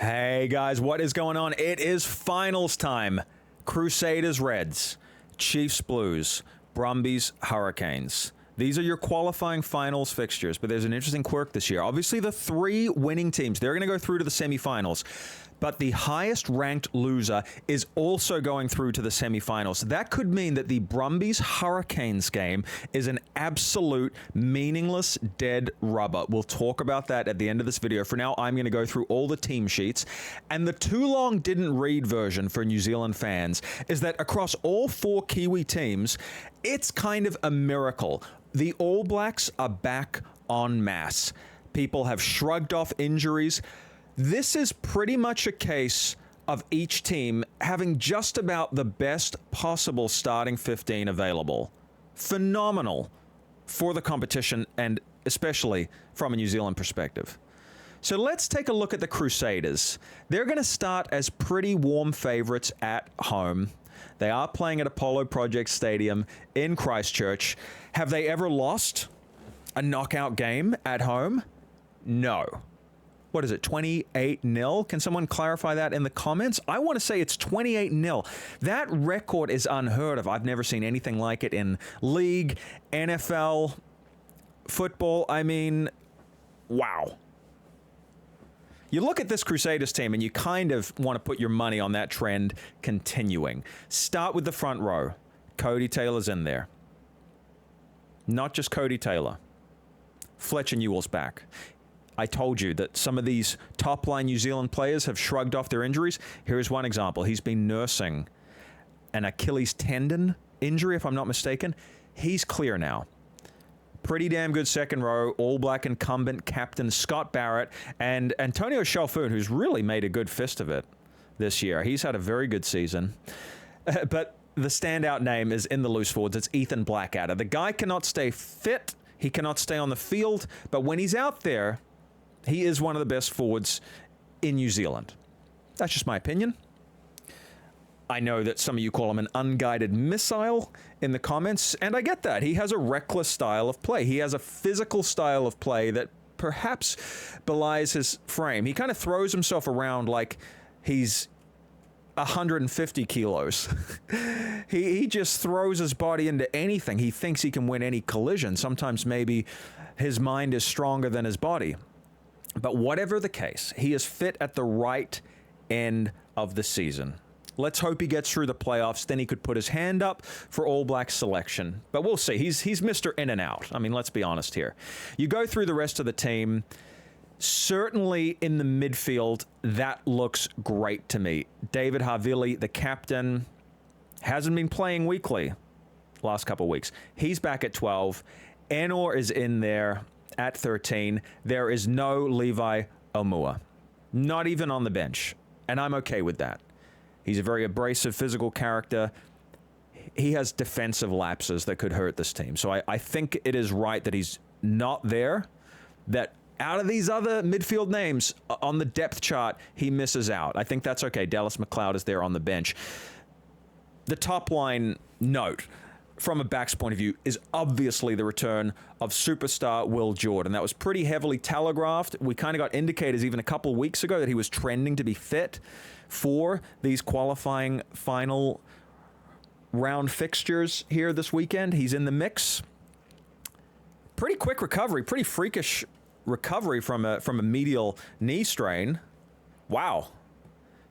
Hey guys, what is going on? It is finals time. Crusaders Reds, Chiefs Blues, Brumbies Hurricanes. These are your qualifying finals fixtures, but there's an interesting quirk this year. Obviously, the three winning teams, they're going to go through to the semifinals, but the highest ranked loser is also going through to the semifinals. That could mean that the Brumbies Hurricanes game is an absolute meaningless dead rubber. We'll talk about that at the end of this video. For now, I'm going to go through all the team sheets, and the too long didn't read version for New Zealand fans is that across all four Kiwi teams, it's kind of a miracle. The All Blacks are back en masse. People have shrugged off injuries. This is pretty much a case of each team having just about the best possible starting 15 available. Phenomenal for the competition, and especially from a New Zealand perspective. So let's take a look at the Crusaders. They're going to start as pretty warm favorites at home. They are playing at Apollo Project Stadium in Christchurch. Have they ever lost a knockout game at home? No. What is it, 28-0? Can someone clarify that in the comments? I want to say it's 28-0. That record is unheard of. I've never seen anything like it in league, NFL, football. I mean, wow. You look at this Crusaders team and you kind of want to put your money on that trend continuing. Start with the front row. Cody Taylor's in there. Not just Cody Taylor. Fletcher Newell's back. I told you that some of these top-line New Zealand players have shrugged off their injuries. Here's one example. He's been nursing an Achilles tendon injury, if I'm not mistaken. He's clear now. Pretty damn good second row, All Black incumbent captain Scott Barrett, and Antonio Shalfoon, who's really made a good fist of it this year. He's had a very good season. But the standout name is in the loose forwards. It's Ethan Blackadder. The guy cannot stay fit. He cannot stay on the field. But when he's out there, he is one of the best forwards in New Zealand. That's just my opinion. I know that some of you call him an unguided missile in the comments, and I get that. He has a reckless style of play. He has a physical style of play that perhaps belies his frame. He kind of throws himself around like he's 150 kilos. He just throws his body into anything. He thinks he can win any collision. Sometimes maybe his mind is stronger than his body. But whatever the case, he is fit at the right end of the season. Let's hope he gets through the playoffs. Then he could put his hand up for All Black selection. But we'll see. He's Mr. In and Out. I mean, let's be honest here. You go through the rest of the team. Certainly in the midfield, that looks great to me. David Havili, the captain, hasn't been playing weekly last couple of weeks. He's back at 12. Enor is in there at 13. There is no Levi Aumua. Not even on the bench. And I'm okay with that. He's a very abrasive physical character. He has defensive lapses that could hurt this team. So I think it is right that he's not there. That out of these other midfield names on the depth chart, he misses out. I think that's okay. Dallas McLeod is there on the bench. The top line note from a back's point of view is obviously the return of superstar Will Jordan. That was pretty heavily telegraphed. We kind of got indicators even a couple of weeks ago that he was trending to be fit for these qualifying final round fixtures here this weekend. He's in the mix. Pretty quick recovery, pretty freakish recovery from a medial knee strain. Wow.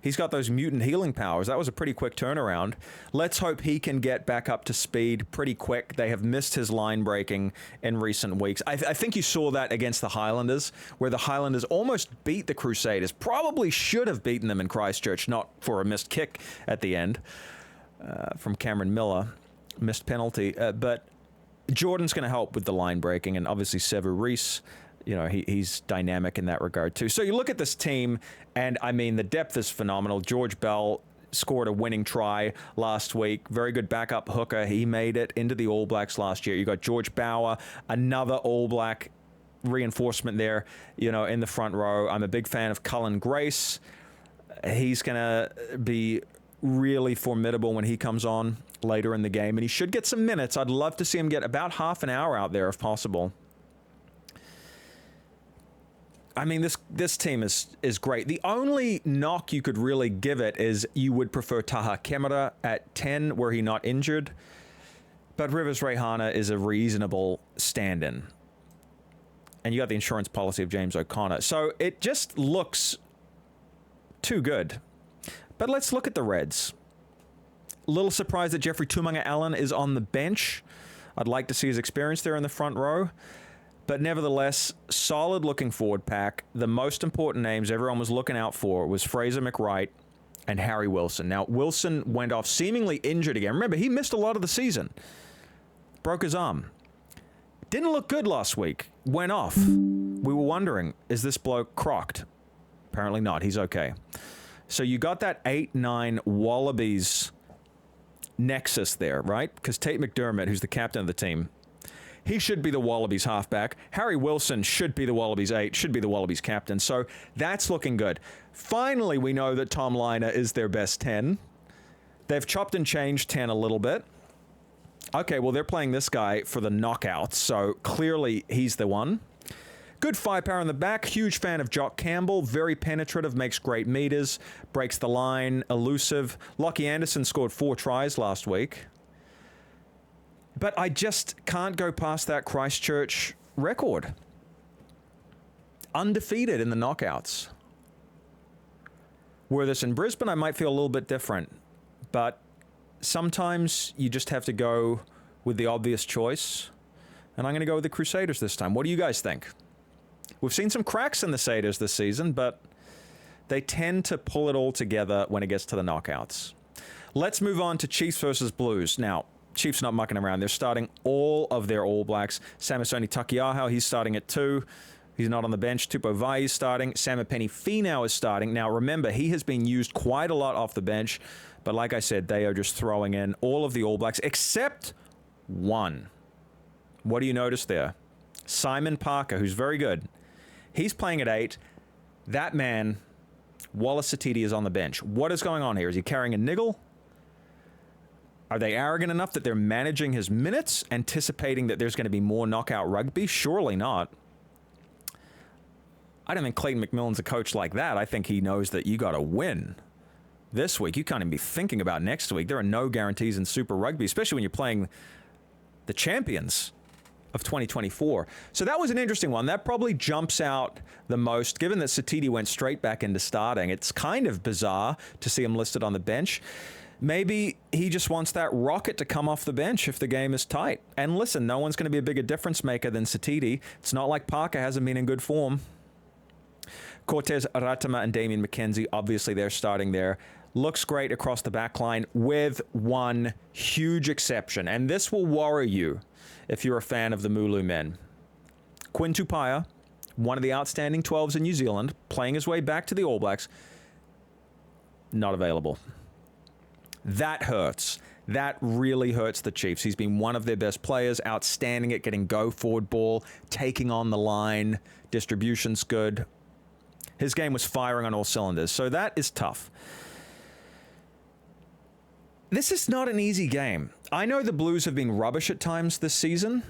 He's got those mutant healing powers. That was a pretty quick turnaround. Let's hope he can get back up to speed pretty quick. They have missed his line breaking in recent weeks. I think you saw that against the Highlanders, where the Highlanders almost beat the Crusaders. Probably should have beaten them in Christchurch, not for a missed kick at the end from Cameron Miller. Missed penalty. But Jordan's going to help with the line breaking, and obviously Sevu Reece, you know, he's dynamic in that regard too. So you look at this team, and I mean, the depth is phenomenal. George Bell scored a winning try last week. Very good backup hooker. He made it into the All Blacks last year. You got George Bauer, another All Black reinforcement there, you know, in the front row. I'm a big fan of Cullen Grace. He's going to be really formidable when he comes on later in the game, and he should get some minutes. I'd love to see him get about half an hour out there if possible. I mean, this team is great. The only knock you could really give it is you would prefer Taha Kemera at 10 were he not injured. But Rivers Reihana is a reasonable stand-in. And you got the insurance policy of James O'Connor. So it just looks too good. But let's look at the Reds. A little surprised that Jeffrey Tumunga-Allen is on the bench. I'd like to see his experience there in the front row. But nevertheless, solid looking forward pack. The most important names everyone was looking out for was Fraser McWright and Harry Wilson. Now, Wilson went off seemingly injured again. Remember, he missed a lot of the season. Broke his arm. Didn't look good last week. Went off. We were wondering, is this bloke crocked? Apparently not. He's okay. So you got that 8-9 Wallabies nexus there, right? Because Tate McDermott, who's the captain of the team, he should be the Wallabies halfback. Harry Wilson should be the Wallabies 8, should be the Wallabies captain. So that's looking good. Finally, we know that Tom Liner is their best 10. They've chopped and changed 10 a little bit. Okay, well, they're playing this guy for the knockouts, so clearly he's the one. Good firepower in the back. Huge fan of Jock Campbell. Very penetrative, makes great meters, breaks the line, elusive. Lockie Anderson scored 4 tries last week. But I just can't go past that Christchurch record. Undefeated in the knockouts. Were this in Brisbane, I might feel a little bit different. But sometimes you just have to go with the obvious choice. And I'm going to go with the Crusaders this time. What do you guys think? We've seen some cracks in the Crusaders this season, but they tend to pull it all together when it gets to the knockouts. Let's move on to Chiefs versus Blues. Now, Chiefs not mucking around. They're starting all of their All Blacks. Samisoni Takiaho, he's starting at 2. He's not on the bench. Tupou Vai is starting. Samipeni Finau is starting. Now, remember, he has been used quite a lot off the bench. But like I said, they are just throwing in all of the All Blacks except one. What do you notice there? Simon Parker, who's very good. He's playing at 8. That man, Wallace Sititi, is on the bench. What is going on here? Is he carrying a niggle? Are they arrogant enough that they're managing his minutes, anticipating that there's going to be more knockout rugby? Surely not. I don't think Clayton McMillan's a coach like that. I think he knows that you got to win this week. You can't even be thinking about next week. There are no guarantees in Super Rugby, especially when you're playing the champions of 2024. So that was an interesting one. That probably jumps out the most, given that Sititi went straight back into starting. It's kind of bizarre to see him listed on the bench. Maybe he just wants that rocket to come off the bench if the game is tight. And listen, no one's going to be a bigger difference maker than Sititi. It's not like Parker hasn't been in good form. Cortez Aratama and Damien McKenzie, obviously they're starting there. Looks great across the back line with one huge exception. And this will worry you if you're a fan of the Mulu men. Quinn Tupaia, one of the outstanding 12s in New Zealand, playing his way back to the All Blacks, not available. That hurts. That really hurts the Chiefs. He's been one of their best players, outstanding at getting go-forward ball, taking on the line, distribution's good. His game was firing on all cylinders, so that is tough. This is not an easy game. I know the Blues have been rubbish at times this season,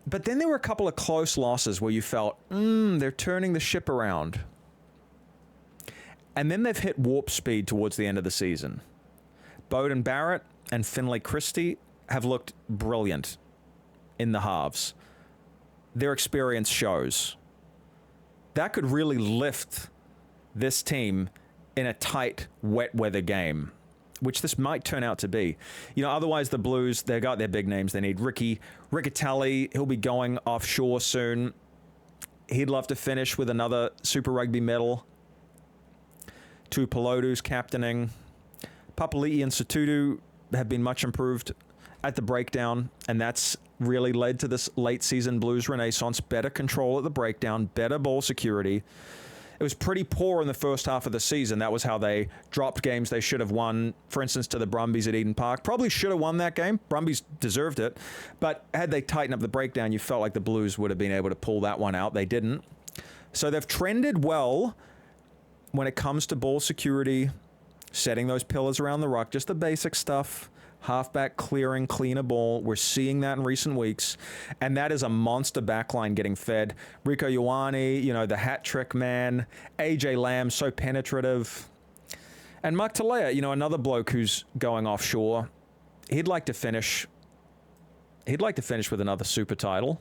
but then there were a couple of close losses where you felt, they're turning the ship around. And then they've hit warp speed towards the end of the season. Beauden Barrett and Finlay Christie have looked brilliant in the halves. Their experience shows. That could really lift this team in a tight, wet weather game, which this might turn out to be. You know, otherwise the Blues, they've got their big names. They need Riccitelli. He'll be going offshore soon. He'd love to finish with another Super Rugby medal. Tuipulotu's captaining. Papali'i and Satutu have been much improved at the breakdown, and that's really led to this late season Blues renaissance. Better control at the breakdown, better ball security. It was pretty poor in the first half of the season. That was how they dropped games they should have won, for instance, to the Brumbies at Eden Park. Probably should have won that game. Brumbies deserved it. But had they tightened up the breakdown, you felt like the Blues would have been able to pull that one out. They didn't. So they've trended well when it comes to ball security, setting those pillars around the ruck, just the basic stuff. Halfback clearing, cleaner ball. We're seeing that in recent weeks. And that is a monster backline getting fed. Rieko Ioane, the hat trick man. AJ Lamb, so penetrative. And Mark Talea, another bloke who's going offshore. He'd like to finish with another super title.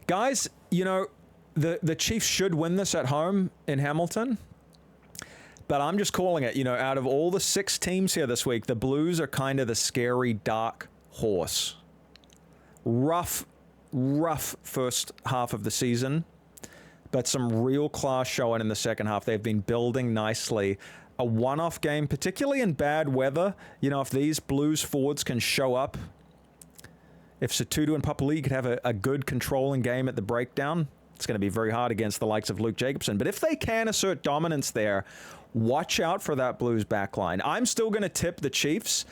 Guys, the Chiefs should win this at home in Hamilton. But I'm just calling it, out of all the 6 teams here this week, the Blues are kind of the scary dark horse. Rough first half of the season, but some real class showing in the second half. They've been building nicely. A one-off game, particularly in bad weather, if these Blues forwards can show up, if Sititi and Papali'i could have a good controlling game at the breakdown, it's going to be very hard against the likes of Luke Jacobson. But if they can assert dominance there, watch out for that Blues backline. I'm still going to tip the Chiefs,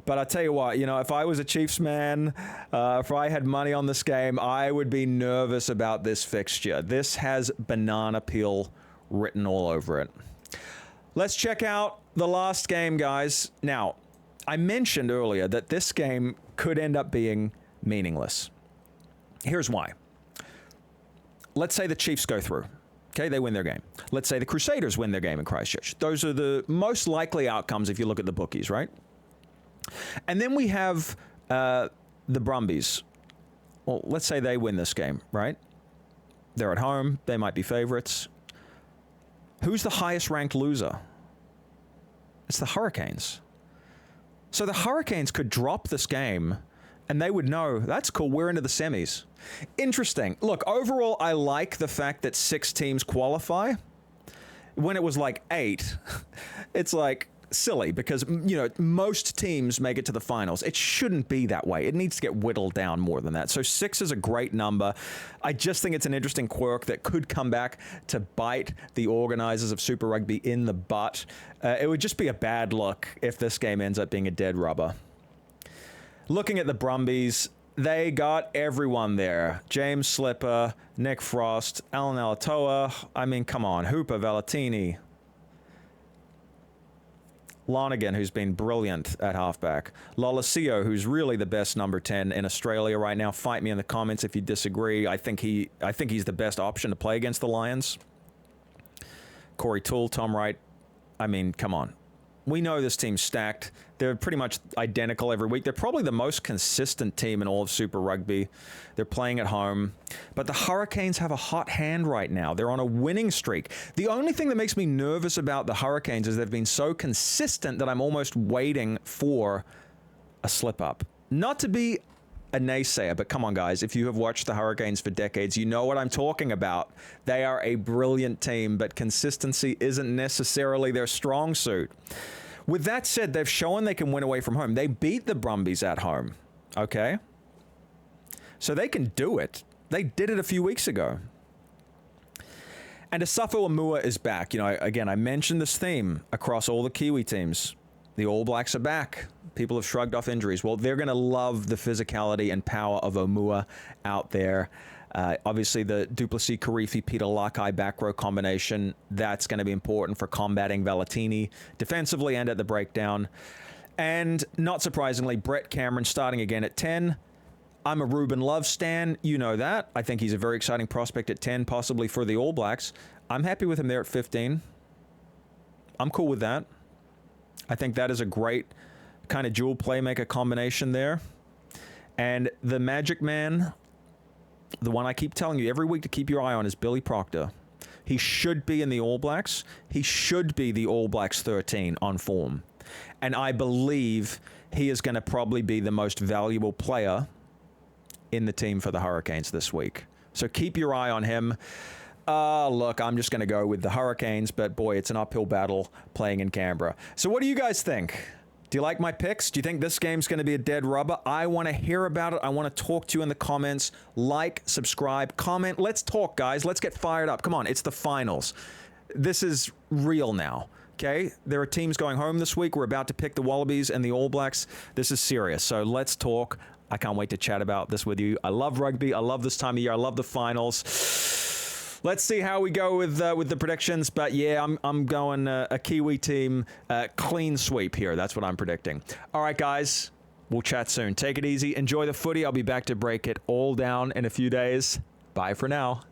but I'll tell you what, if I was a Chiefs man, if I had money on this game, I would be nervous about this fixture. This has banana peel written all over it. Let's check out the last game, guys. Now, I mentioned earlier that this game could end up being meaningless. Here's why. Let's say the Chiefs go through. Okay, they win their game. Let's say the Crusaders win their game in Christchurch. Those are the most likely outcomes if you look at the bookies, right? And then we have the Brumbies. Well, let's say they win this game, right? They're at home. They might be favorites. Who's the highest ranked loser? It's the Hurricanes. So the Hurricanes could drop this game and they would know, that's cool, we're into the semis. Interesting. Look, overall, I like the fact that 6 teams qualify. When it was like 8, it's like silly because, most teams make it to the finals. It shouldn't be that way. It needs to get whittled down more than that. So 6 is a great number. I just think it's an interesting quirk that could come back to bite the organizers of Super Rugby in the butt. It would just be a bad look if this game ends up being a dead rubber. Looking at the Brumbies, they got everyone there. James Slipper, Nick Frost, Alan Alatoa. I mean, come on. Hooper, Valentini. Lonergan, who's been brilliant at halfback. Lolesio, who's really the best number 10 in Australia right now. Fight me in the comments if you disagree. I think he's the best option to play against the Lions. Corey Toole, Tom Wright. I mean, come on. We know this team's stacked. They're pretty much identical every week. They're probably the most consistent team in all of Super Rugby. They're playing at home. But the Hurricanes have a hot hand right now. They're on a winning streak. The only thing that makes me nervous about the Hurricanes is they've been so consistent that I'm almost waiting for a slip-up. Not to be a naysayer, but come on, guys. If you have watched the Hurricanes for decades, you know what I'm talking about. They are a brilliant team, but consistency isn't necessarily their strong suit. With that said, they've shown they can win away from home. They beat the Brumbies at home, okay? So they can do it. They did it a few weeks ago. And Asafo Aumua is back. Again, I mentioned this theme across all the Kiwi teams. The All Blacks are back. People have shrugged off injuries. Well, they're going to love the physicality and power of Aumua out there. Obviously, the Duplessis, Karifi, Peter Lakai back row combination, that's going to be important for combating Valentini defensively and at the breakdown. And not surprisingly, Brett Cameron starting again at 10. I'm a Ruben Love stan. You know that. I think he's a very exciting prospect at 10, possibly for the All Blacks. I'm happy with him there at 15. I'm cool with that. I think that is a great kind of dual playmaker combination there. And the Magic Man, the one I keep telling you every week to keep your eye on, is Billy Proctor. He should be in the All Blacks. He should be the All Blacks 13 on form. And I believe he is going to probably be the most valuable player in the team for the Hurricanes this week. So keep your eye on him. Look, I'm just going to go with the Hurricanes, but boy, it's an uphill battle playing in Canberra. So what do you guys think? Do you like my picks? Do you think this game's going to be a dead rubber? I want to hear about it. I want to talk to you in the comments. Like, subscribe, comment. Let's talk, guys. Let's get fired up. Come on, it's the finals. This is real now, okay? There are teams going home this week. We're about to pick the Wallabies and the All Blacks. This is serious, so let's talk. I can't wait to chat about this with you. I love rugby. I love this time of year. I love the finals. let's see how we go with the predictions. But yeah, I'm going a Kiwi team clean sweep here. That's what I'm predicting. All right, guys, we'll chat soon. Take it easy. Enjoy the footy. I'll be back to break it all down in a few days. Bye for now.